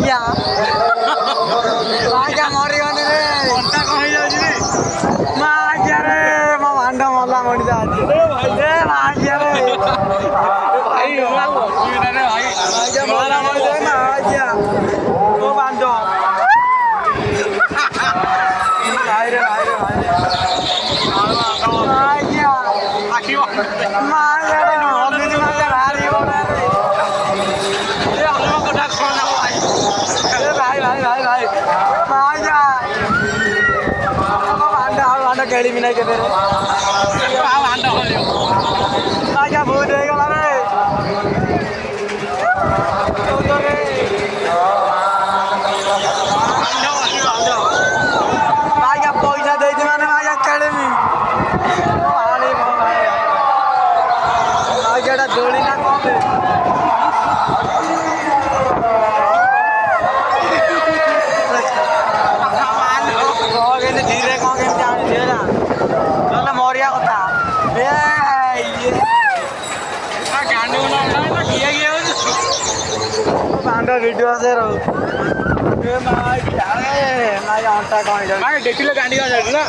ଆଜ୍ଞା ଆଜ୍ଞା ମରିଗନି ରେ ଅଣ୍ଟା କଣ ହେଇଯାଉଛି ରେ ମା ଆଜ୍ଞା ରେ ମୋ ଭାଣ୍ଡ ମଲା ମଣିଷ ଆଜି ଏ ମା ଆଜ୍ଞା ରେ ଭାଇ ମୁଁ ଆଉ ବସିବି ନା ରେ ଭାଇ ଆଜ୍ଞା ମଲା ମଣିଷ ମା ଆଜ୍ଞା ମୋ ଭାଣ୍ଡ ଭାଇରେ ଭାଇରେ ଭାଇରେ ଆଜ୍ଞା ଆଖି ବନ୍ଦ ମା ଆଜ୍ଞା ହଲୁଛି ମା ଆଜ୍ଞା ଭାରି ବଡ଼ରେ ଏ ଅଲଗା କଥା କଣ ହବ ଭାଇ ଏ ଭାଇ ଭାଇ ଭାଇ ଭାଇ ମା ଆଜ୍ଞା ମୋ ଭାଣ୍ଡ ଆଉ ଭାଣ୍ଡ ଖେଳିବି ନାହିଁ କେବେ ରେ ଆଉ ହାଣ୍ଡ ହଲିବ ଆଜ୍ଞା ବହୁତ ହେଇଗଲା ରେ ଚଉଦରେ ହାଣ୍ଡ ବସିବ ହାଣ୍ଡ ଆଜ୍ଞା ପଇସା ଦେଇଛି ମାନେ ଆଜ୍ଞା ଖେଳିବି ମୋ ଭାଇ ମୋ ଭାଇ ଆଜ୍ଞା ଏଟା ଦୋଳି ନା କଣ ବେ କଣ କେମିତି ଧୀରେ କଣ କେମିତି ଆଣିଛି ହେଲା ନହେଲେ ମରିବା କଥା ଏ ଇଏ ଗାଣ୍ଡୁ ନା କିଏ କିଏ ହଉଛି ଭାଣ୍ଡ ଭିଡ଼ିଓ ସେ ରହୁ ଏ ମା ଅଣ୍ଟା କଣ ହେଇଯାଉଛି ଦେଖିଲେ ଗାଣ୍ଡି ଯାଉଛି ନା